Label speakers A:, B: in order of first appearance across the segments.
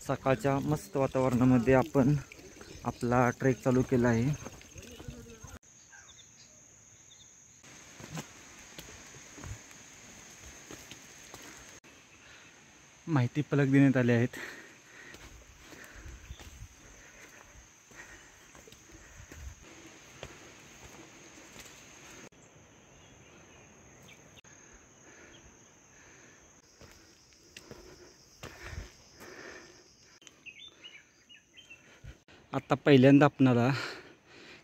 A: सकाळच्या मस्त वातावरणामध्ये आपण आपला ट्रेक चालू केला आहे। माहिती फलक देण्यात आले आहेत। आता पहिल्यांदा आपणाला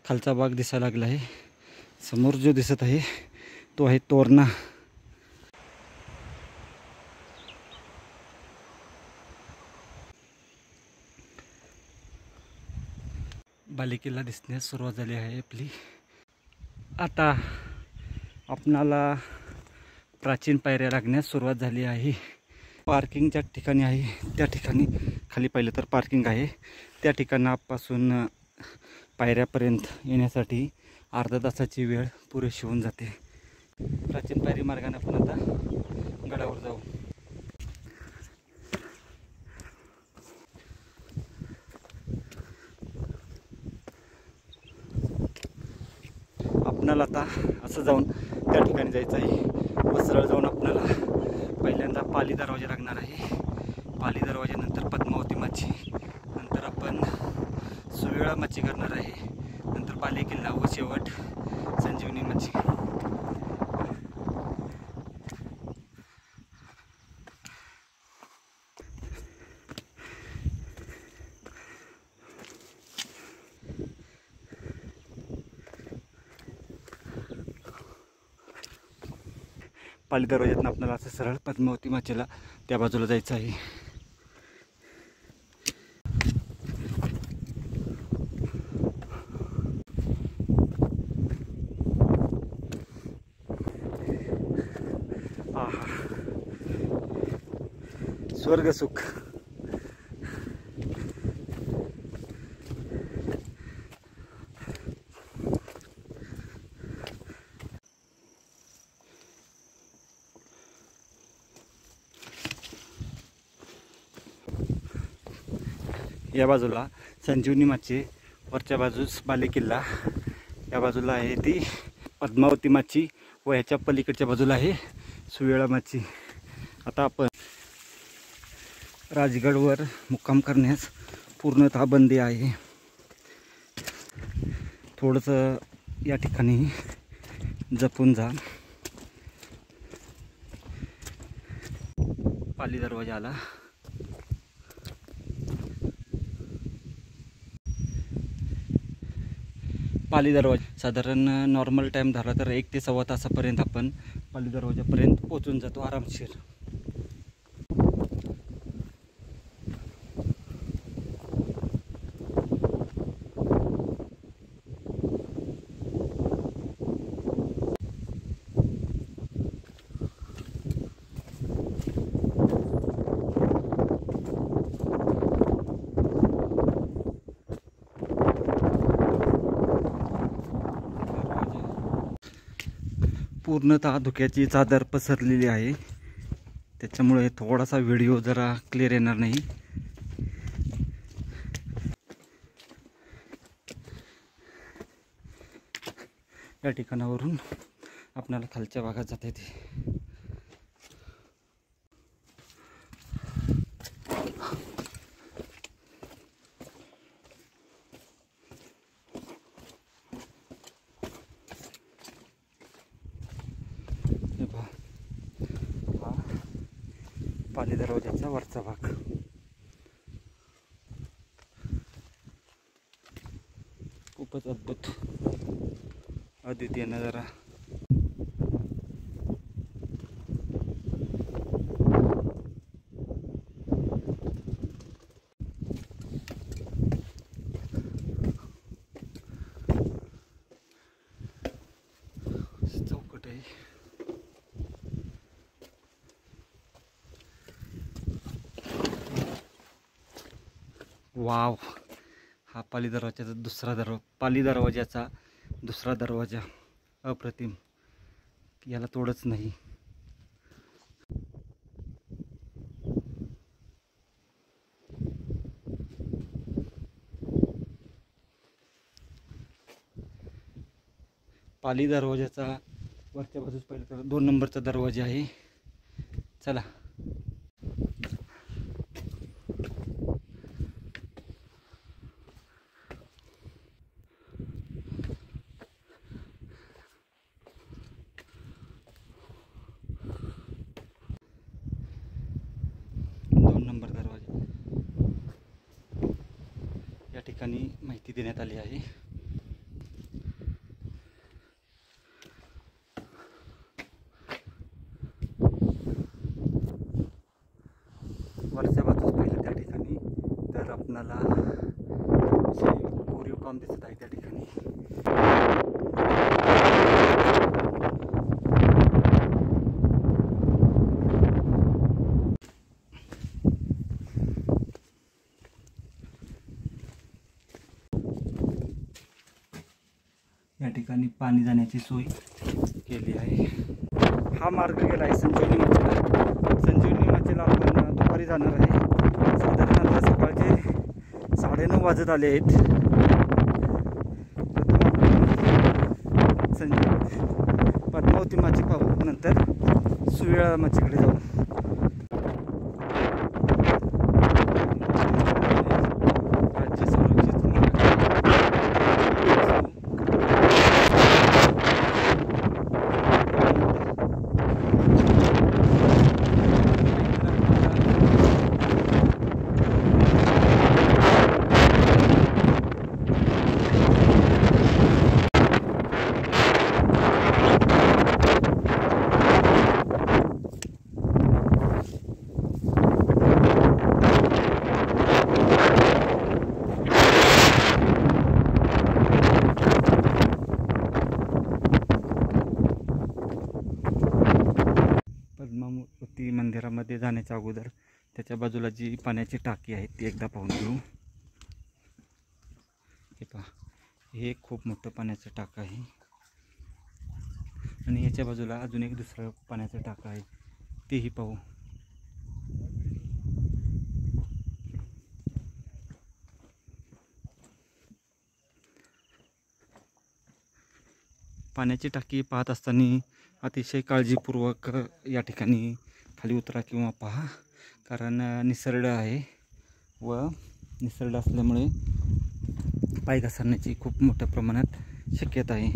A: खालचा भाग दिसायला लागला आहे। समोर जो दिसत आहे तो आहे तोरणा। बालेकिल्ला दिसण्यास सुरुवात झाली आहे आपली। आता आपणाला प्राचीन पायऱ्या लागण्यास सुरुवात झाली आहे। पार्किंग ज्या ठिकाणी आहे त्या ठिकाणी खाली पाहिलं तर पार्किंग आहे, त्या ठिकाणापासून पायऱ्यापर्यंत येण्यासाठी अर्धा तासाची वेळ पुरेशी होऊन जाते। प्राचीन पायरी मार्गाने आपण आता गडावर जाऊ। आपणाला आता असं जाऊन त्या ठिकाणी जायचं आहे व सरळ जाऊन आपल्याला पहिल्यांदा पाली दरवाजा लागणार आहे। पाली दरवाजानंतर पद्मावती मच्छी, नंतर आपण सुवेळा मच्छी करणार आहे, नंतर बालेकिल्ला व शेवट संजीवनी मच्छी। पाली दरवाज्यातून आपल्याला असं सरळ पद्मावती मच्छीला त्या बाजूला जायचं आहे। स्वर्ग सुख। या बाजूला संजीवनी मच्छी, वरच्या बाजूस बालेकिल्ला, या बाजूला आहे ती पद्मावती मच्छी व ह्याच्या पलीकडच्या बाजूला आहे सुवेळा मच्छी। आता आपण राजगडवर मुक्काम करण्यास पूर्णतः बंदी आहे। थोडंसं या ठिकाणी जपून जा। पाली दरवाजा आला। पाली दरवाजा साधारण नॉर्मल टाइम धरला तर 1 ते सव्वा तासापर्यंत आपण पाली दरवाजापर्यंत पोहोचून जातो आरामशीर। पूर्णतः धुक्याची चादर पसरलेली आहे, त्याच्यामुळे थोडासा व्हिडिओ जरा क्लिअर येणार नाही। या ठिकाणावरून आपल्याला खालच्या भागात जाता येते। पाली दरवाजाचा वरचा भाग खूपच अद्भुत अद्वितीय नजारा। चौकट आहे। वाव, हा पाली दरवाजाचा दुसरा दरवाजा अप्रतिम, याला तोडच नाही। पाली दरवाजाचा वरच्या बाजूस पाहिलं तर 2 नंबरचा दरवाजा आहे. चला या ठिकाणी माहिती देण्यात आली आहे. वरच्या बाजूस पाहिलं त्या ठिकाणी तर आपणाला कोरीव काम दिसत आहे. त्या ठिकाणी या ठिकाणी पाणी जाण्याची सोय केली आहे. हा मार्ग गेला आहे संजीवनी मचीला. संजीवनी मचीला आपण दुपारी जाणार आहे. साधारण आता सकाळचे 9:30 वाजत आले आहेत. पद्मावती माची पाहू, नंतर सुवेळा माचीकडे जाऊ. पद्मावती मंदिरामध्ये जाण्याच्या अगोदर त्याच्या बाजूला जी पाण्याची टाकी आहे ती एकदा पाहून घेऊ. हे पहा, हे खूप मोठं पाण्याचं टाकं आहे आणि याच्या बाजूला अजून एक दुसरं पाण्याचं टाकं आहे, तेही पाहू. पाण्याची टाकी पाहत असताना अतिशय काळजीपूर्वक या ठिकाणी खाली उतरा किंवा पहा, कारण निसरड आहे व निसरड असल्यामुळे पाय घसरण्याची खूप मोठ्या प्रमाणात शक्यता आहे.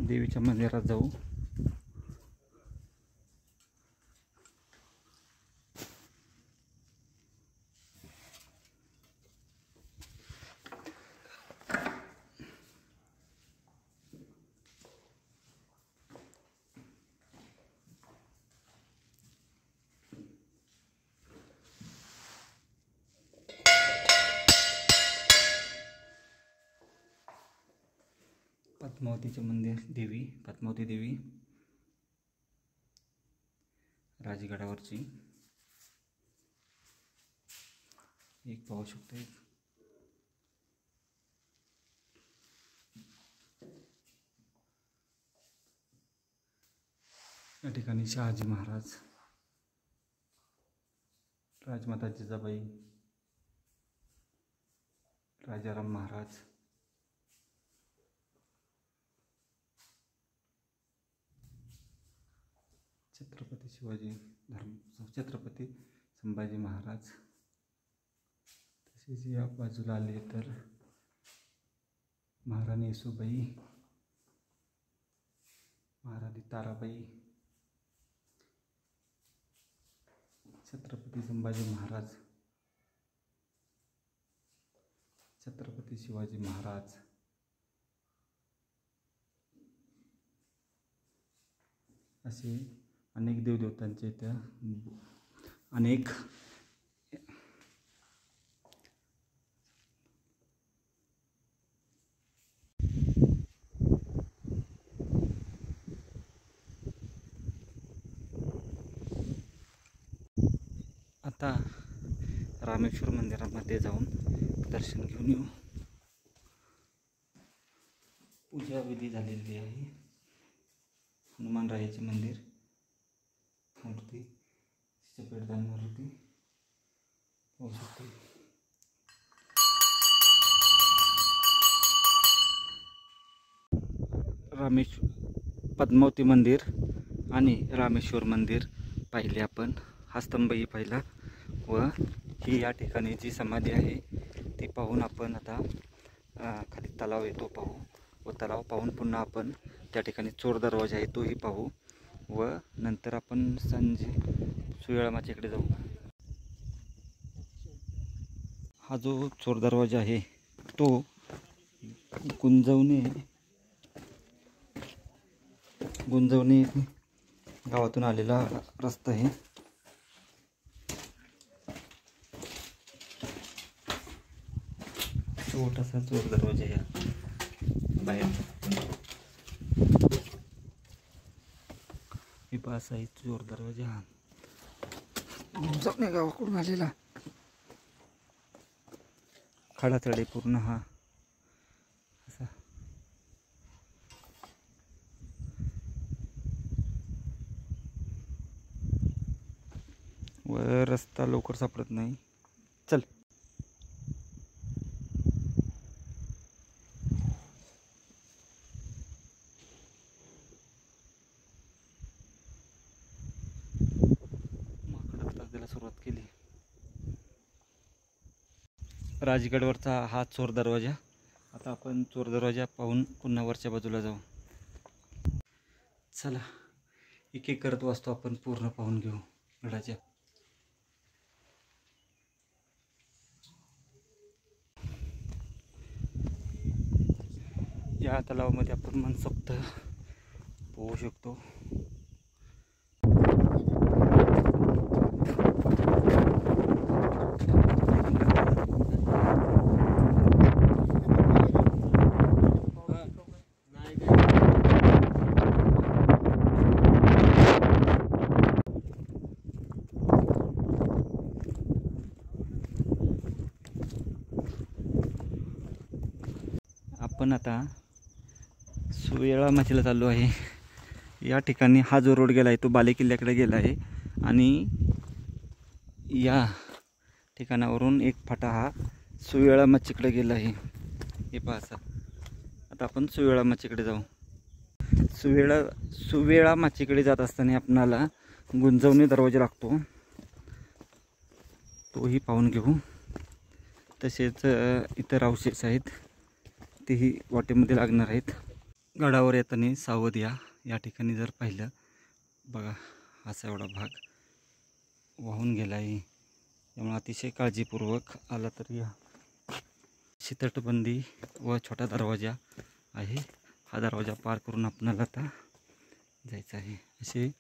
A: देवीच्या मंदिरात जाऊ. पद्मावतीचे मंदिर, देवी पद्मावती देवी राजगडावरची एक पाहू शकतो. या ठिकाणी शहाजी महाराज, राजमाता जिजाबाई, राजाराम महाराज, छत्रपती शिवाजी छत्रपती संभाजी महाराज, तसेच या बाजूला आले तर महाराणी येसूबाई, महाराणी ताराबाई, छत्रपती संभाजी महाराज, छत्रपती शिवाजी महाराज, असे अनेक देवदेवतांचे त्या अनेक आता रामेश्वर मंदिरामध्ये जाऊन दर्शन घेऊन येऊ. पूजा विधी झालेली आहे. हनुमानरायाचे मंदिर, मूर्ती, पेडदान मारुती पाहू शकतो. पद्मावती मंदिर आणि रामेश्वर मंदिर पाहिले आपण. हा स्तंभही पाहिला व ही या ठिकाणी जी समाधी आहे ती पाहून आपण आता खाली तलाव येतो पाहू व तलाव पाहून पुन्हा आपण त्या ठिकाणी चोर दरवाजा आहे तोही पाहू व नंतर आपण सुवेळामाचीकडे जाऊ. हा जो चोर दरवाजा आहे तो गुंजवणे गावातून आलेला रस्ता आहे. छोटासा चोर दरवाजा आहे बाहेर. असा आहे चोर दरवाजा गुंजवणे गावाकडून आलेला. खडातडे पूर्ण हा असा. व रस्ता लवकर सापडत नाही. चल माकडं त्रास द्यायला सुरुवात केली. राजगडवरचा हा चोर दरवाजा. आता आपण चोर दरवाजा पाहून पुन्हा वरच्या बाजूला जाऊ. चला एक एक करत वाचतो आपण पूर्ण पाहून घेऊ गडाच्या. या तलावामध्ये आपण मनसोक्त पोहू शकतो. आपण आता सुवेळामाचीला चाललो आहे. या ठिकाणी हा जो रोड गेला आहे तो बालेकिल्ल्याकडे गेला आहे आणि या ठिकाणावरून एक फाटा हा सुवेळामाचीकडे गेला आहे. हे पहा असा. आता आपण सुवेळामाचीकडे जाऊ. सुवेळामाचीकडे जात असताना आपणाला गुंजवणे दरवाजा लागतो तोही पाहून घेऊ. तसेच इतर अवशेष आहेत तेही वाटेमध्ये लागणार आहेत. गडावर येताना सावध या ठिकाणी जर पाहिलं बघा असा एवढा भाग वाहून गेला आहे. त्यामुळे अतिशय काळजीपूर्वक आला तर या. तटबंदी व छोटा दरवाजा आहे. हा दरवाजा पार करून आपणाला आता जायचं आहे. असे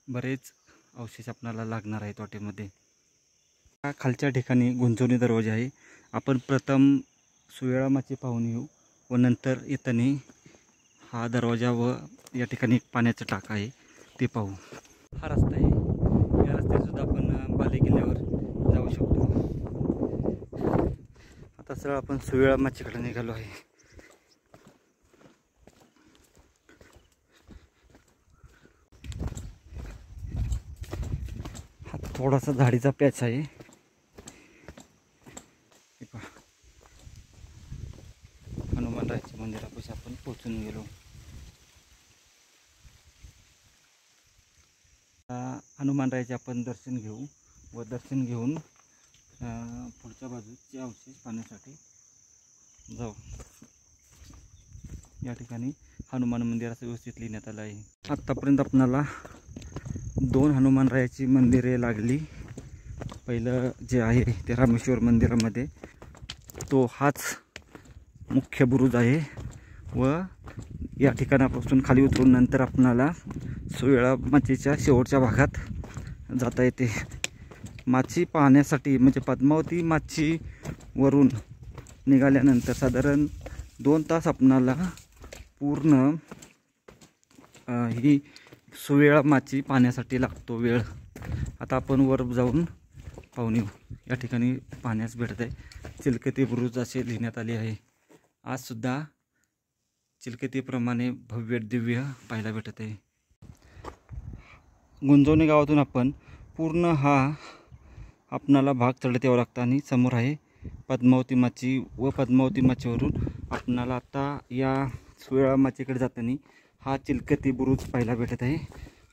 A: बरेच अवशेष आपणाला लागणार आहेत वाटेमध्ये. हा खालच्या ठिकाणी गुंजवणी दरवाजा आहे. आपण प्रथम सुवेळामाची पाहून येऊ व नंतर येताना हा दरवाजा व या ठिकाणी पाण्याचं टाक आहे ते पाहू. हा रस्ता आहे. या रस्त्याने सुद्धा आपण बालेकिल्ल्यावर जाऊ शकतो. आता सरळ आपण सुवेळामाचीकडे निघालो आहे. हा थोडासा झाडीचा पॅच आहे. हनुमानरायाच्या मंदिरापाशी आपण पोहोचून गेलो. हनुमानरायाचे आपण दर्शन घेऊ व दर्शन घेऊन पुढच्या बाजूचे अवशेष पाहण्यासाठी जाऊ. या ठिकाणी हनुमान मंदिर असं व्यवस्थित लिहिण्यात आलं आहे. आत्तापर्यंत आपणाला 2 हनुमानरायाची मंदिरे लागली. पहिलं जे आहे ते रामेश्वर मंदिरामध्ये तो हाच मुख्य बुरुज आहे व या ठिकाणापासून खाली उतरून नंतर आपणाला सुवेळामाचीच्या शेवटच्या भागात जाता येते. माची पाहण्यासाठी म्हणजे पद्मावती माचीवरून निघाल्यानंतर साधारण 2 तास आपणाला पूर्ण ही सुवेळामाची पाहण्यासाठी लागतो वेळ. आता आपण वर जाऊन पाहून येऊ. या ठिकाणी पाहण्यास भेटत आहे चिलकती बुरुज असे लिहिण्यात आले आहे. आजसुद्धा चिलकतीप्रमाणे भव्य दिव्य पाहायला भेटत आहे. गुंजवणे गावातून आपण पूर्ण हा आपणाला भाग चढत यावं लागतं आणि समोर आहे पद्मावती माची व पद्मावती माचीवरून आपणाला आता या सुवेळा माचीकडे जाताना हा चिलकती बुरुज पाहायला भेटत आहे.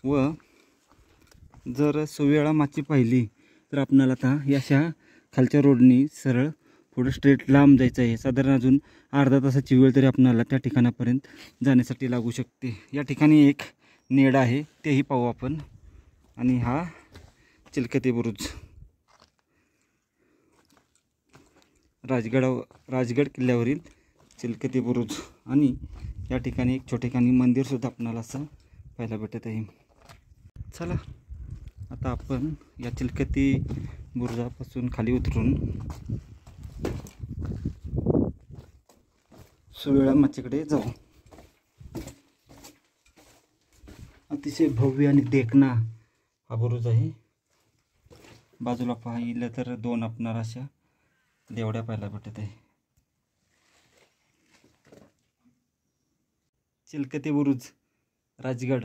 A: व जर सुवेळा माची पाहिली तर आपणाला आता या अशा खालच्या रोडनी सरळ पुढे स्ट्रेट लांब जायचं आहे. साधारण अजून अर्धा तासाची वेळ तरी आपणाला त्या ठिकाणापर्यंत जाण्यासाठी लागू शकते. या ठिकाणी एक नेडा आहे, तेही पाहू आपण. आणि हा चिलकती बुरुज राजगड किल्ल्यावरील चिलकती बुरुज. आणि या ठिकाणी एक छोटेखानी मंदिरसुद्धा आपणाला असं पाहायला भेटत आहे. चला आता आपण या चिलकती बुरुजापासून खाली उतरून सुवेळा माचीकडे जाऊ. अतिशय भव्य आणि देखणा हा बुरुज आहे. बाजूला पाहिलं तर दोन आपणाला अशा देवड्या पाहायला भेटत आहे. चिलकती बुरुज राजगड.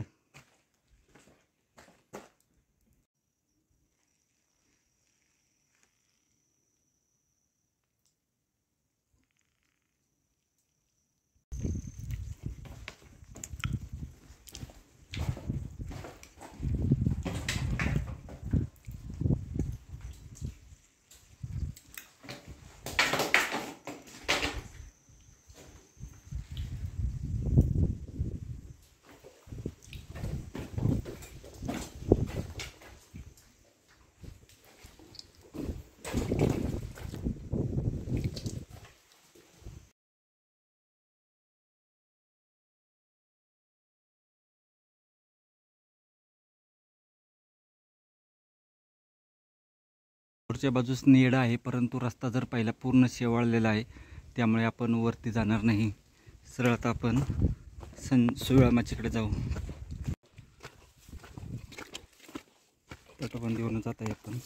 A: पुढच्या बाजूस नेडा आहे, परंतु रस्ता जर पाहिला पूर्ण शेवाळलेला आहे, त्यामुळे आपण वरती जाणार नाही. सरळ आता आपण सुवेळा माचीकडे जाऊ. तटबंदीवरून जात आहे आपण.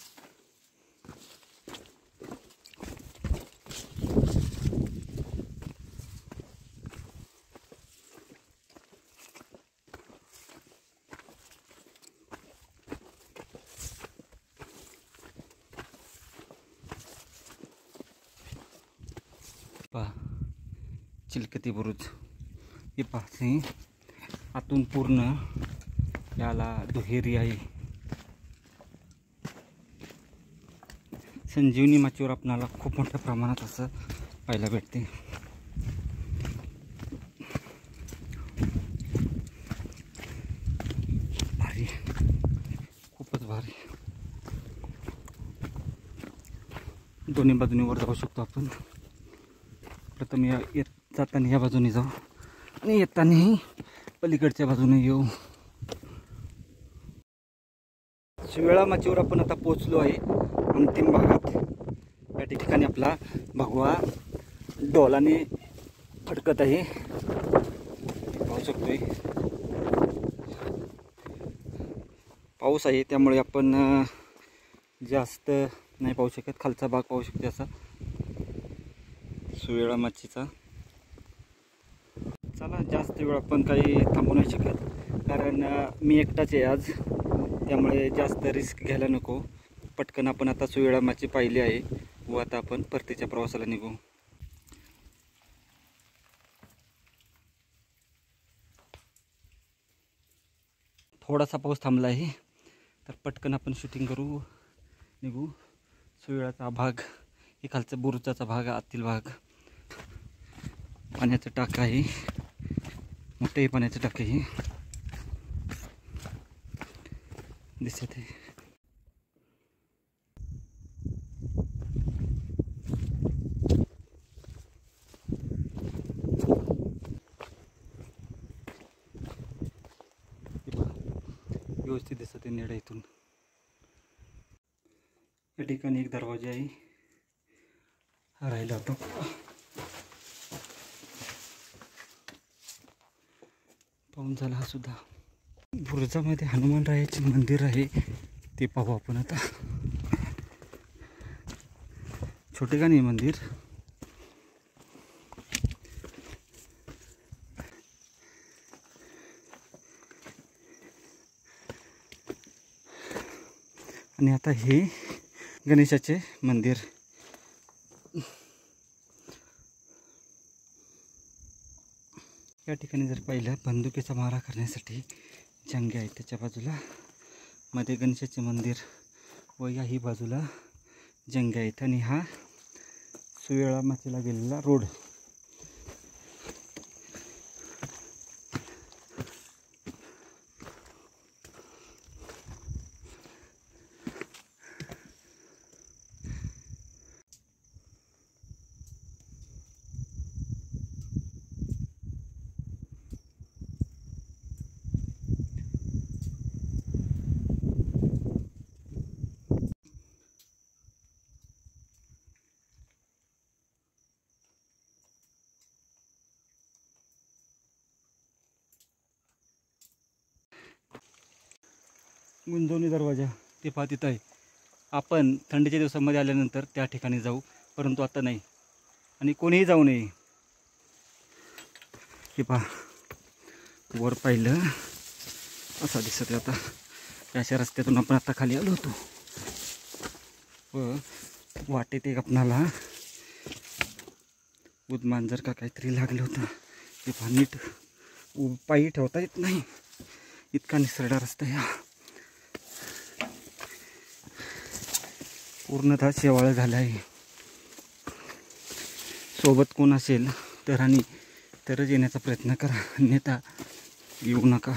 A: पहा चिलकती बुरुज हे पाहते. आतून पूर्ण याला दुहेरी आहे. संजीवनी माचीवर आपणाला खूप मोठ्या प्रमाणात असं पाहायला भेटते. भारी, खूपच भारी. दोन्ही बाजूनी वर जाऊ शकतो आपण. प्रथम जाताना या बाजूने जाऊ आणि येतानाही पलीकडच्या बाजूने येऊ. सुवेळा माचीवर आपण आता पोचलो आहे. अंतिम भागात या ठिकाणी आपला भगवा डोलाने फडकत आहे, पाहू शकतोय. पाऊस आहे त्यामुळे आपण जास्त नाही पाहू शकत. खालचा भाग पाहू शकते असा सुवेळा माचीचा. चला जास्त वेळ आपण काही थांबू नाही शकत, कारण मी एकटाच आहे आज, त्यामुळे जास्त रिस्क घ्यायला नको. पटकन आपण आता सुवेळा माची पाहिली आहे व आता आपण परतीच्या प्रवासाला निघू. थोडासा पाऊस थांबला आहे तर पटकन आपण शूटिंग करू, निघू. सुवेळाचा भाग हे खालचा बुरुजाचा भाग, आतील भाग. पाण्याचं टाक आहे, मोठे पाण्याचं टाक आहे दिसत आहे. व्यवस्थित दिसत आहे नेडा इथून. या ठिकाणी एक दरवाजा आहे, राहिला होता. पाहून झाला हा सुद्धा. बुरुजामध्ये हनुमानरायाचे मंदिर आहे, ते पाहू आपण आता. छोटे का नाही मंदिर. आणि आता हे गणेशाचे मंदिर. या ठिकाणी जर पाहिलं बंदुकीचा मारा करण्यासाठी जंगे आहेत, त्याच्या बाजूला मध्ये गणेशाचे मंदिर व याही बाजूला जंगे आहेत आणि हा सुवेळा माचीला गेलेला रोड. गुंजवणी दरवाजा ते पहा तिथं आहे. आपण थंडीच्या दिवसामध्ये आल्यानंतर त्या ठिकाणी जाऊ, परंतु आता नाही आणि कोणीही जाऊ नये. हे पहा वर पाहिलं असा दिसत आता. अशा रस्त्यातून आपण आता खाली आलो होतो व वाटेत एक आपणाला उदमांजर का काहीतरी लागलं होतं. ते पहा नीट पायी ठेवता येत नाही, इतका निसरडा रस्ता आहे. पूर्णतः शेवाळ झाला आहे. सोबत कोण असेल तर आणि तरच येण्याचा प्रयत्न करा, अन्यथा येऊ नका.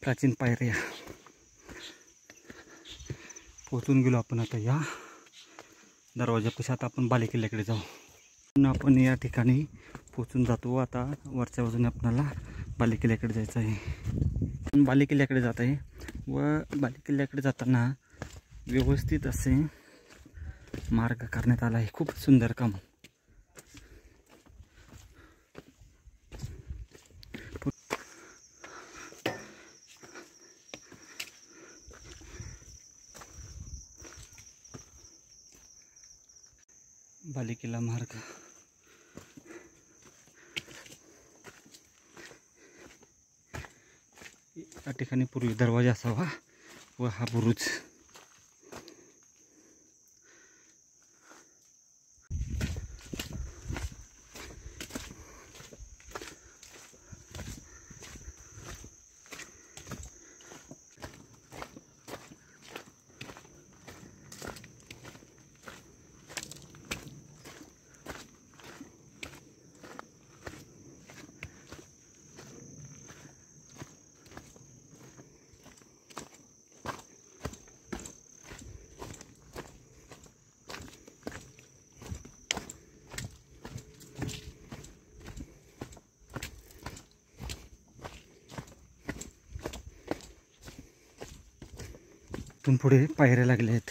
A: प्राचीन पायऱ्या पोचून गेलो आपण आता या दरवाजापाशी. आता आपण बालेकिल्ल्याकडे जाऊ. आपण या ठिकाणी पोचून जातो. आता वरच्या बाजूने आपल्याला बालेकिल्ल्याकडे जायचं आहे. बालेकिल्ल्याकडे जात आहे व बालेकिल्ल्याकडे जाताना व्यवस्थित असे मार्ग करण्यात आला आहे. खूप सुंदर काम. बालेकिल्ला मार्ग या ठिकाणी पूर्वी दरवाजा असावा व हा बुरुज. इथून पुढे पायऱ्या लागल्या आहेत.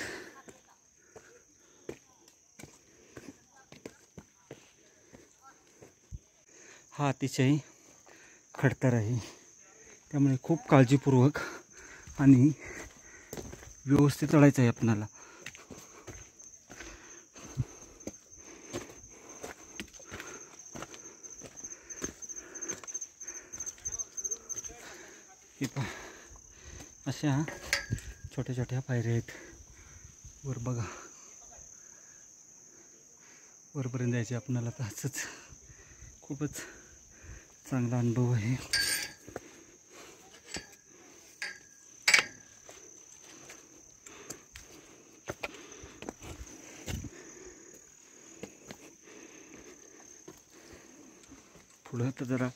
A: हा अतिशय खडतर आहे, त्यामुळे खूप काळजीपूर्वक आणि व्यवस्थित चढायचं आहे आपणाला. हे पहा अशा छोट्या छोट्या पायऱ्या आहेत. वर बघा, वरपर्यंत जायचे आपणाला. तर असंच खूपच चांगला अनुभव आहे. पुढं तर जरा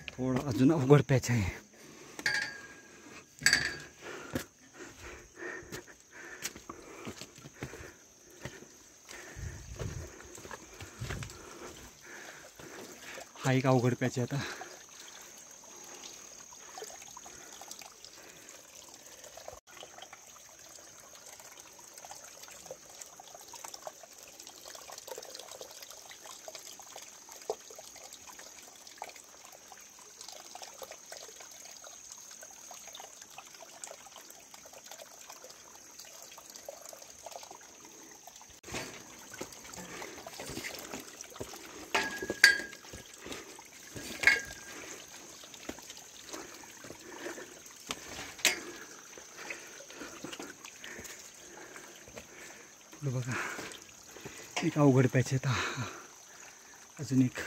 A: थोडं अजून अवघड पॅच आहे. हा एक अवघड पॅच आहे आता. बघा एक अवघड पॅच आहे. अजून एक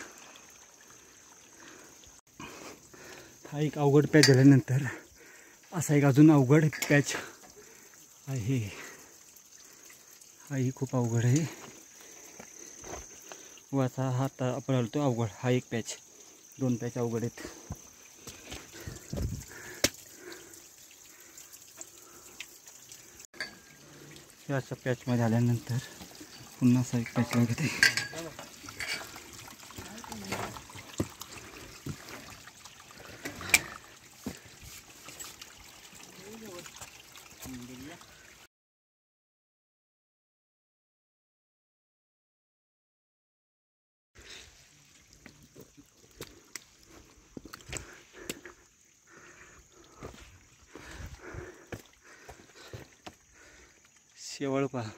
A: हा एक अवघड पॅच झाल्यानंतर असा एक अजून अवघड पॅच आहे. हाही खूप अवघड आहे. व असा हा आता आपण आलो अवघड. हा एक पॅच, 2 पॅच अवघड आहेत. हे अशा पॅचमध्ये आल्यानंतर पुन्हा असा एक पॅच लागत आहे. शेवळ पहा.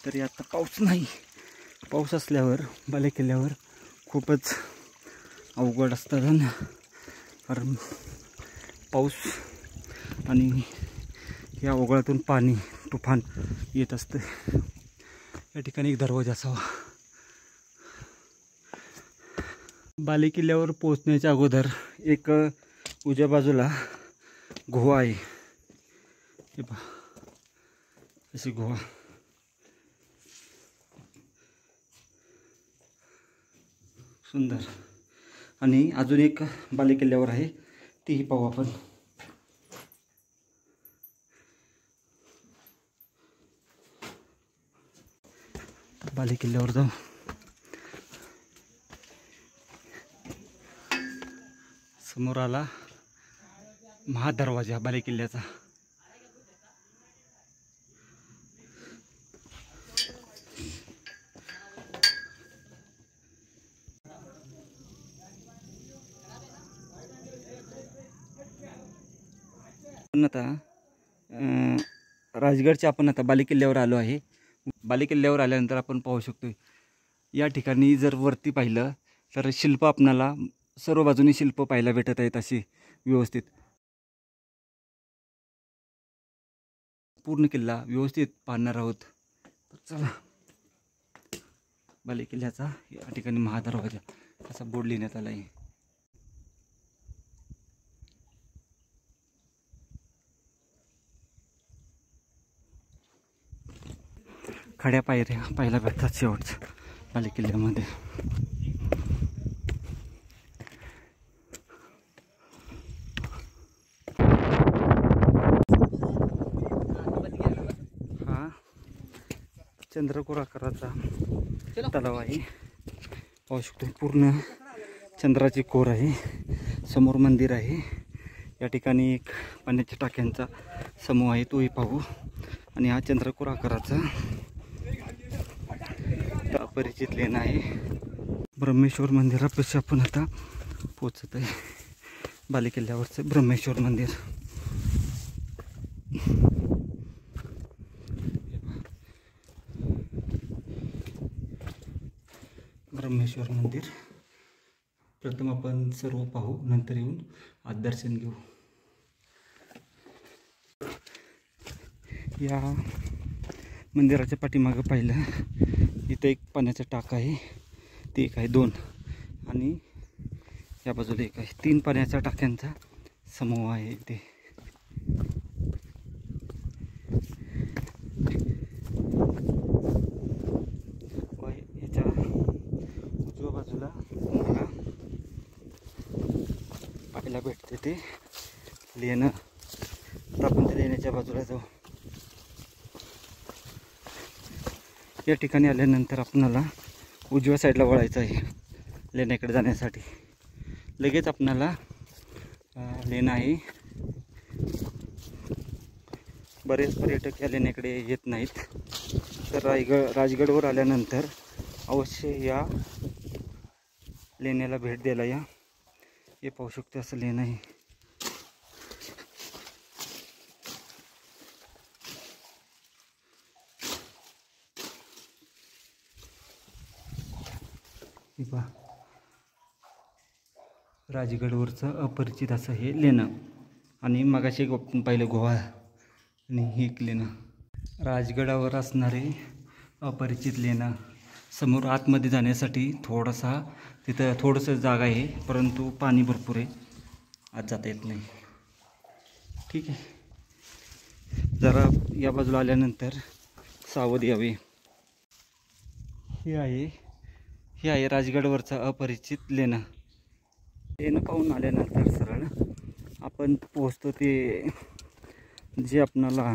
A: तरी आता पाऊस नाही. पाऊस असल्यावर बालेकिल्ल्यावर खूपच अवघड असतं ना, कारण पाऊस आणि या ओघळातून पाणी तुफान येत असतं. या ठिकाणी एक दरवाजा असावा. बालेकिल्ल्यावर पोहोचण्याच्या अगोदर एक उजव्या बाजूला गुहा आहे. हे पहा, अशी गुहा. सुंदर. आणि अजून एक बालेकिल्ल्यावर आहे, तीही पाहू आपण. बालेकिल्ल्यावर जाऊ. समोर आला महादरवाजा बालेकिल्ल्याचा. आता राजगडच्या आपण आता बालेकिल्ल्यावर आलो आहे. बालेकिल्ल्यावर आल्यानंतर आपण पाहू शकतो या ठिकाणी जर वरती पाहिलं तर शिल्प आपणाला सर्व बाजूनी शिल्प पाहायला भेटत आहेत अशी व्यवस्थित. पूर्ण किल्ला व्यवस्थित पाहणार आहोत. तर चला. बालेकिल्ल्याचा या ठिकाणी महादरवाजा असा बोर्ड लिहिण्यात आला आहे. खड्या पायऱ्या पाहायला भेटतात शेवटच्या बालेकिल्ल्यामध्ये. हा चंद्रकोर आकाराचा तलाव आहे. पाहू शकतो पूर्ण चंद्राची कोर आहे. समोर मंदिर आहे. या ठिकाणी एक पाण्याच्या टाक्यांचा समूह आहे, तोही पाहू. आणि हा चंद्रकोर आकाराचा अपरिचित लेणा आहे. ब्रह्मेश्वर मंदिरापाशी आपण आता पोचत आहे. बालेकिल्ल्यावरचं ब्रह्मेश्वर मंदिर. ब्रह्मेश्वर मंदिर प्रथम आपण सर्व पाहू, नंतर येऊन आत दर्शन घेऊ. या मंदिराच्या पाठीमागं पाहिलं इथं एक पाण्याचा टाका आहे. ते एक आहे, 2 आणि या बाजूला एक आहे. 3 पाण्याच्या टाक्यांचा समूह आहे इथे. याच्या उजव्या बाजूला मला पाहायला भेटते ते लेणं. तर आपण त्या लेण्याच्या बाजूला जाऊ. या ठिकाणी आल्यानंतर आपणाला उजव्या साईडला वळायचं आहे लेण्याकडे जाण्यासाठी. लगेच आपणाला लेणं आहे. बरेच पर्यटक या लेण्याकडे येत नाहीत. तर राजगडवर आल्यानंतर अवश्य या लेण्याला भेट द्यायला या. हे पाहू शकतो असं लेणं आहे. हे पहा, राजगडवरचं अपरिचित असं हे लेणं. आणि मगाशी आपण पाहिलं गुहा, आणि ही एक लेणं, राजगडावर असणारे अपरिचित लेणं. समोर आतमध्ये जाण्यासाठी तिथं थोडंसं जागा आहे, परंतु पाणी भरपूर आहे, आत जाता येत नाही. ठीक आहे, जरा या बाजूला आल्यानंतर सावध यावे. हे आहे राजगडवरचा अपरिचित लेणं. लेणं पाहून आल्यानंतर सरळ आपण पोहोचतो ते जे आपणाला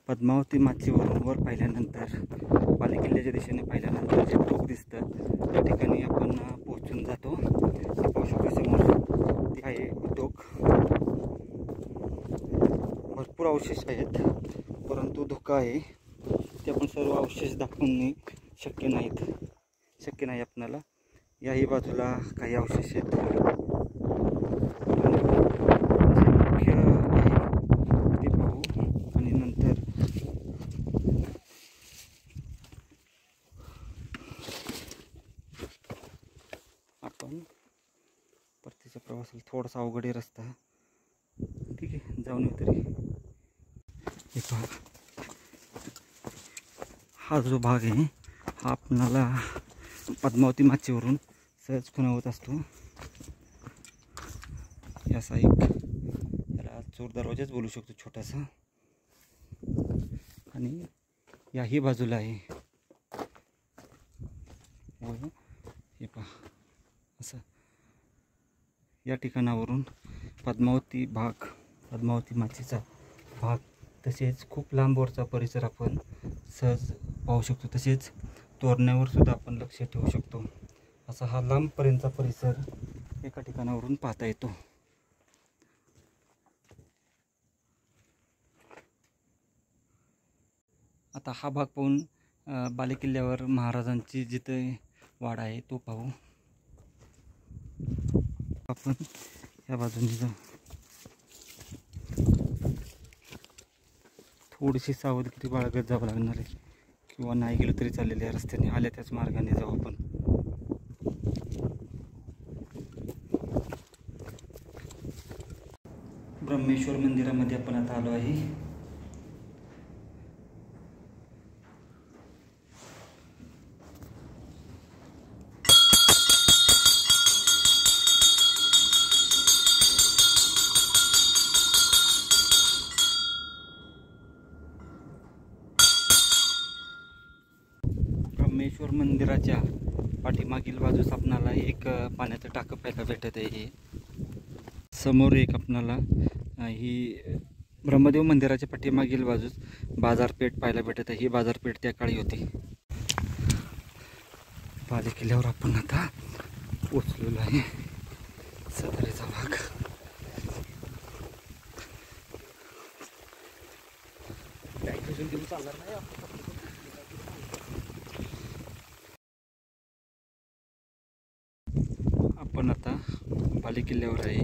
A: पद्मावती माचीवरून वर पाहिल्यानंतर बालेकिल्ल्याच्या दिशेने पाहिल्यानंतर जे टोक दिसतं त्या ठिकाणी आपण पोहोचून जातो. ते पाहू शकतो समोर ते आहे टोक. भरपूर अवशेष आहेत, परंतु धोका आहे. ते आपण सर्व अवशेष दाखवणे शक्य नाही आपणाला. याही बाजूला काही अवशेष आहेत. मुख्य आहे ते पाहू आणि नंतर आपण परतीच्या प्रवासाला थोडासा अवघड आहे रस्ता. ठीक आहे, जाऊन येऊ तरी. हे पहा, हा जो भाग आहे हा आपणाला पद्मावती माचीवरून सहज खुणावत असतो. याचा एक याला चोर दरवाजाच बोलू शकतो छोटासा. आणि याही बाजूला आहे हे पहा, असं या ठिकाणावरून पद्मावती माचीचा भाग, तसेच खूप लांबवरचा परिसर आपण सहज पाहू शकतो. तसेच तोरण्यावर सुद्धा आपण लक्ष ठेवू शकतो. असा हा लांबपर्यंतचा परिसर एका ठिकाणावरून पाहता येतो. आता हा भाग पाहून बालेकिल्ल्यावर महाराजांची जिथे वाडा आहे तो पाहू. आपण या बाजूने जाऊ. थोडीशी सावधगिरी बाळगत जावं लागणार आहे, किंवा नाही गेलो तरी चालेल. या रस्त्याने आल्या त्याच मार्गाने जाऊ आपण. ब्रह्मेश्वर मंदिरामध्ये आपण आता आलो आहे. ब्रह्मेश्वर मंदिराच्या पाठीमागील बाजूस आपणाला एक पाण्याचं टाकं पाहायला भेटत आहे. समोर एक आपणाला ही ब्रह्मदेव मंदिराच्या पाठीमागील बाजूस बाजारपेठ पाहायला भेटत आहे. ही बाजारपेठ त्या काळी होती. बालेकिल्ल्यावर आपण आता पोचलेलो आहे. सदरेचा भाग. आपण आता बालेकिल्ल्यावर आहे.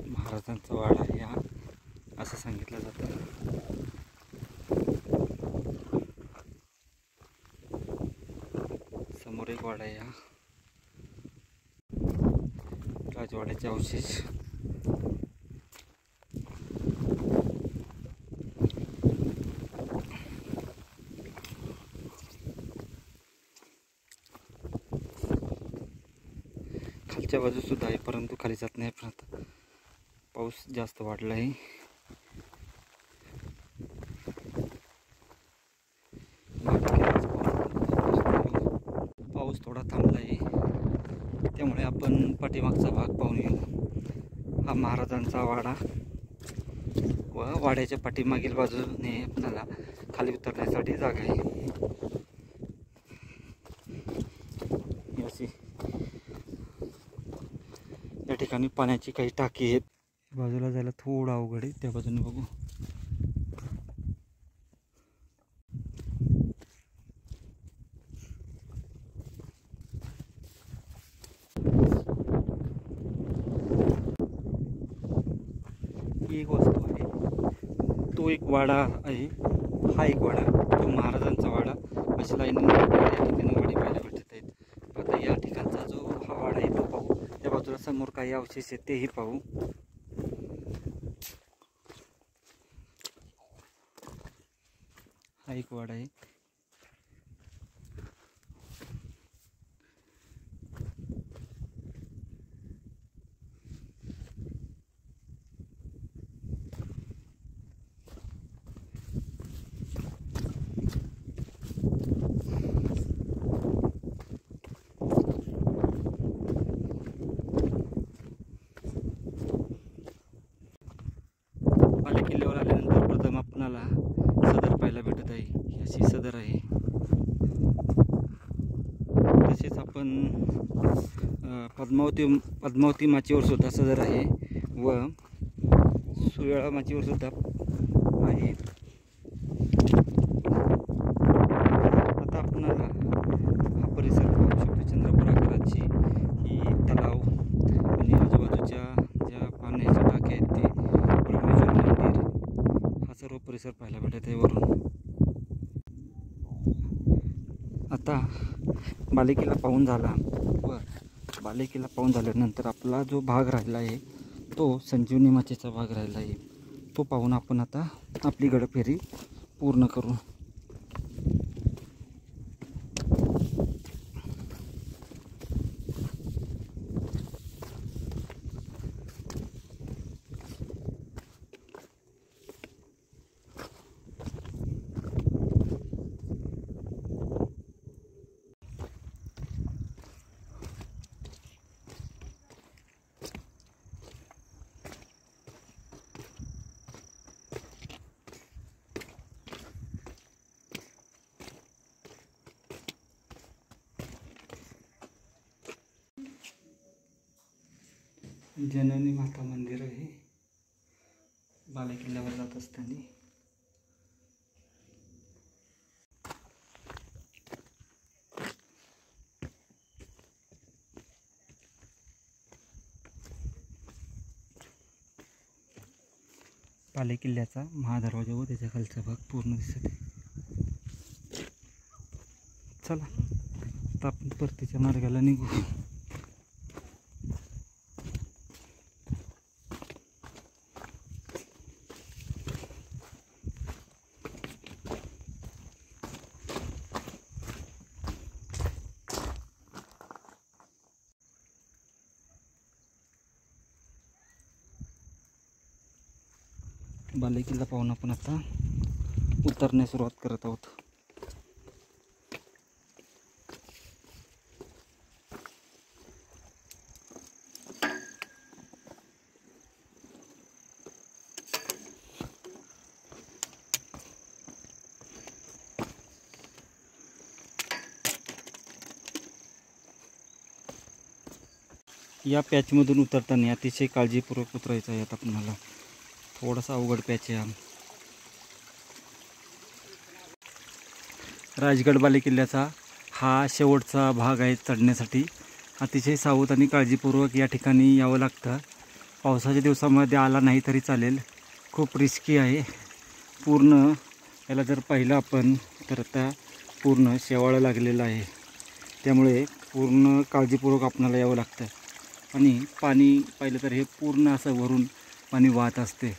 A: महाराजांचा वाडा आहे हा, असं सांगितलं जातं. समोर एक वाडा आहे हा. राजवाड्याचे अवशेष. खालच्या बाजूस सुद्धा आहे, परंतु खाली जात नाही. पण आता पाऊस जास्त वाढला आहे. पाऊस थोडा थांबला आहे, त्यामुळे आपण पाठीमागचा भाग पाहून येऊ. हा महाराजांचा वाडा व वाड्याच्या पाठीमागील बाजूने आपल्याला खाली उतरण्यासाठी जागा आहे. या ठिकाणी पाण्याची काही टाकी आहेत. बाजूला जायला थोडं अवघड आहे, त्या बाजूने बघू. ही एक वस्तू आहे, तो एक वाडा आहे. हा एक वाडा, तो महाराजांचा वाडा. अशा लाईनीने या ठिकाणी वाडे पाहायला भेटत आहेत. आता या ठिकाणचा जो हा वाडा आहे तो पाहू. त्या बाजूला समोर काही अवशेष आहेत तेही पाहू. हा एक वाडा आहे. किल्ल्यावर आल्यानंतर प्रथम आपणाला सदर पाहायला भेटत आहे. ही अशी सदर आहे. तसेच आपण पद्मावती माचीवर सुद्धा सदर आहे व सुयाळा माचीवर सुद्धा आहे. आता आपणाला हा परिसर पाहू शकतो. चंद्रपूर आकाराची ही तलाव आणि आजूबाजूच्या ज्या पाण्याच्या टाक्या आहेत ते ब्रह्मेश्वर मंदिर हा सर्व परिसर पाहायला भेटत आहे वरून. आता बालेकिल्ला पाहून झाला व बालेकिल्ला पाहून झाल्यानंतर आपला जो भाग राहिला आहे तो संजीवनी माचीचा भाग राहिला आहे. तो पाहून आपण आता आपली गडफेरी पूर्ण करू. जननी माता मंदिर आहे बालेकिल्ल्यावर जात असताना. बालेकिल्ल्याचा महादरवाजा व त्याच्या खालचा भाग पूर्ण दिसत आहे. चला आता आपण परतीच्या मार्गाला निघू. बालेकिल्ला पाहून आपण आता उतरण्यास सुरुवात करत आहोत. या पॅचमधून उतरताना अतिशय काळजीपूर्वक उतरायचं आहे. आता आपल्याला थोडासा अवघड पॅच आहे. राजगड बालेकिल्ल्याचा हा शेवटचा भाग आहे. चढण्यासाठी अतिशय सावध आणि काळजीपूर्वक या ठिकाणी यावं लागतं. पावसाच्या दिवसामध्ये आला नाही तरी चालेल, खूप रिस्की आहे. पूर्ण याला जर पाहिलं आपण तर आता पूर्ण शेवाळं लागलेलं आहे. त्यामुळे पूर्ण काळजीपूर्वक आपणाला यावं लागतं. आणि पाणी पाहिलं तर हे पूर्ण असं वरून पाणी वाहत असते.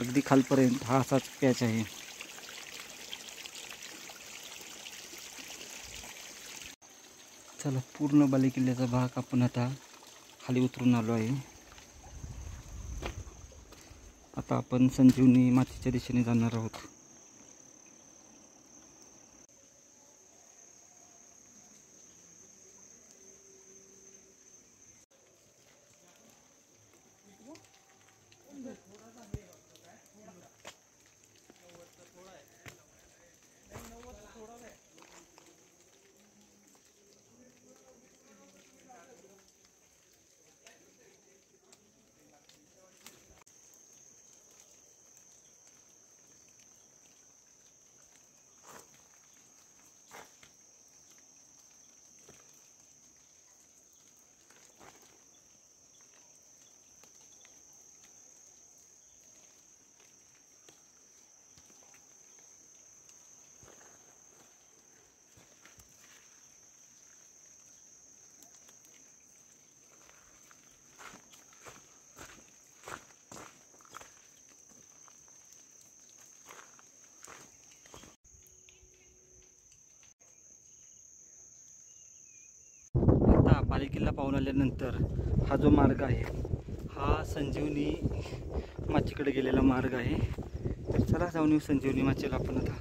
A: अगदी खालपर्यंत हा असाच पॅच आहे. चला पूर्ण बालेकिल्ल्याचा भाग आपण आता खाली उतरून आलो आहे. आता आपण संजीवनी माचीच्या दिशेने जाणार आहोत. आता बालेकिल्ला पाहून आल्यानंतर हा जो मार्ग आहे हा संजीवनी माचीकडे गेलेला मार्ग आहे. तर चला जाऊन येऊ संजीवनी माचीला आपण. आता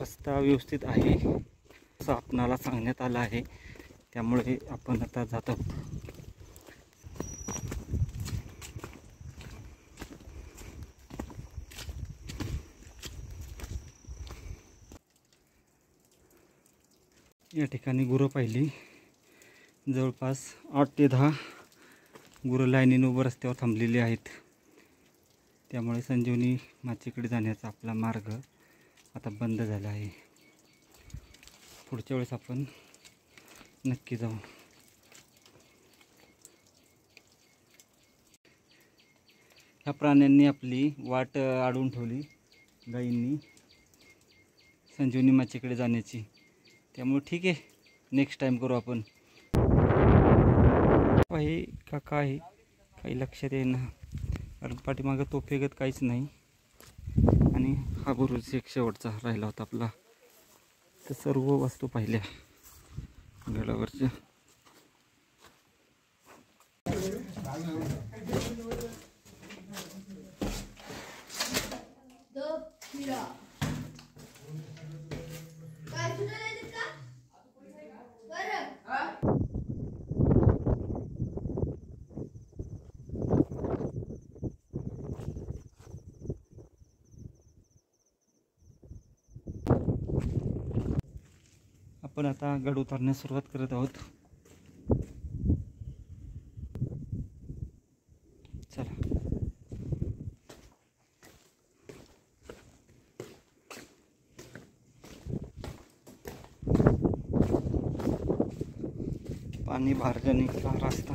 A: रस्ता व्यवस्थित आहे असं आपणाला सांगण्यात आलं आहे, त्यामुळे आपण आता जात आहोत. या ठिकाणी गुरं पाहिली. जवळपास 8 ते 10 गुरं लाईनीने उभं रस्त्यावर थांबलेली आहेत. त्यामुळे संजीवनी माचीकडे जाण्याचा आपला मार्ग आता बंद झाला आहे. पुढच्या वेळेस आपण नक्की जाऊ. ह्या प्राण्यांनी आपली वाट अडवून ठेवली गाईंनी संजीवनी माचीकडे जाण्याची. त्यामुळे ठीक आहे, नेक्स्ट टाईम करू आपण. आहे का काय काही लक्षात येईना, कारण पाठीमागं तोफेगत काहीच नाही. आणि हा बुरुज एक शेवटचा राहिला होता आपला. तर सर्व वस्तू पाहिल्या गडावरच्या. आपण आता गड उतरण्यास सुरुवात करत आहोत. चला. पाणी बाहेरचा निघाला रस्ता.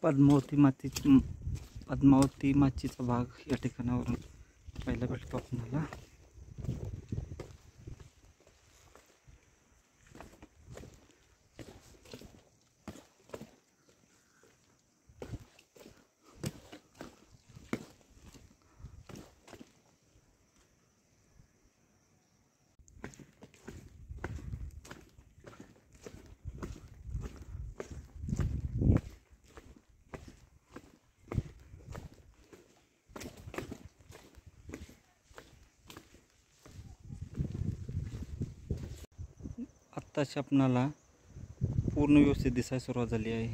A: पद्मावती माचीचा भाग या ठिकाणावरून पाहायला भेटतो आपल्याला. आत्ताच आपणाला पूर्ण व्यवस्थित दिसायला सुरुवात झाली आहे.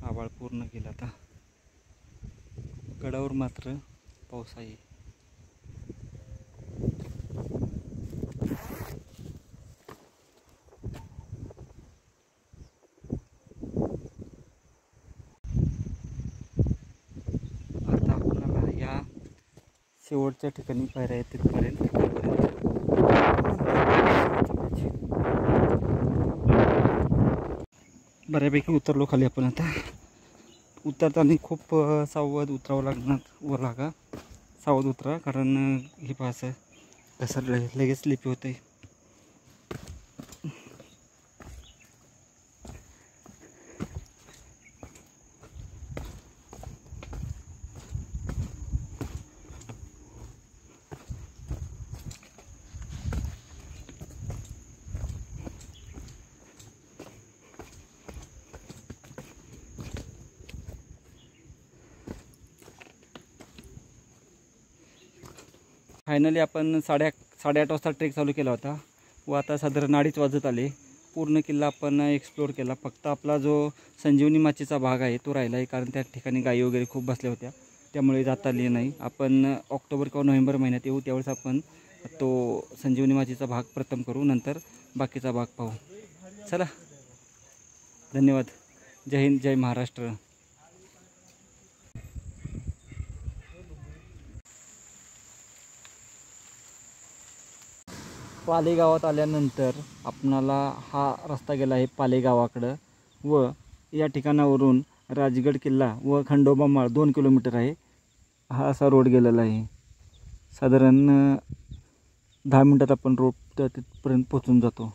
A: आभाळ पूर्ण गेला. आता गडावर मात्र पाऊस आहे. आता आपल्याला या शेवटच्या ठिकाणी पायऱ्या आहेत तिथपर्यंत. बऱ्यापैकी उतरलो खाली आपण. आता उतरताना खूप सावध उतरावं लागणार. वर लागा सावध उतरा, कारण हे पास घसरलं लगेच स्लिपी होते. फायनली आपण 8:30 वाजता ट्रेक चालू केला होता व आता साधारण 2:30 वाजत आले. पूर्ण किल्ला आपण एक्सप्लोअर केला. फक्त आपला जो संजीवनी माचीचा भाग आहे तो राहिला आहे, कारण त्या ठिकाणी गायी वगैरे खूप बसल्या होत्या, त्यामुळे जाता आली नाही. आपण ऑक्टोबर किंवा नोव्हेंबर महिन्यात येऊ, त्यावेळेस आपण तो संजीवनी माचीचा भाग प्रथम करू, नंतर बाकीचा भाग पाहू. चला, धन्यवाद. जय हिंद, जय महाराष्ट्र. पाले गावात आल्यानंतर आपणाला हा रस्ता गेला आहे पाले गावाकडं, व या ठिकाणावरून राजगड किल्ला व खंडोबा माळ 2 किलोमीटर आहे. हा असा रोड गेलेला आहे. साधारण 10 मिनटात आपण रोड तिथपर्यंत पोहोचून जातो.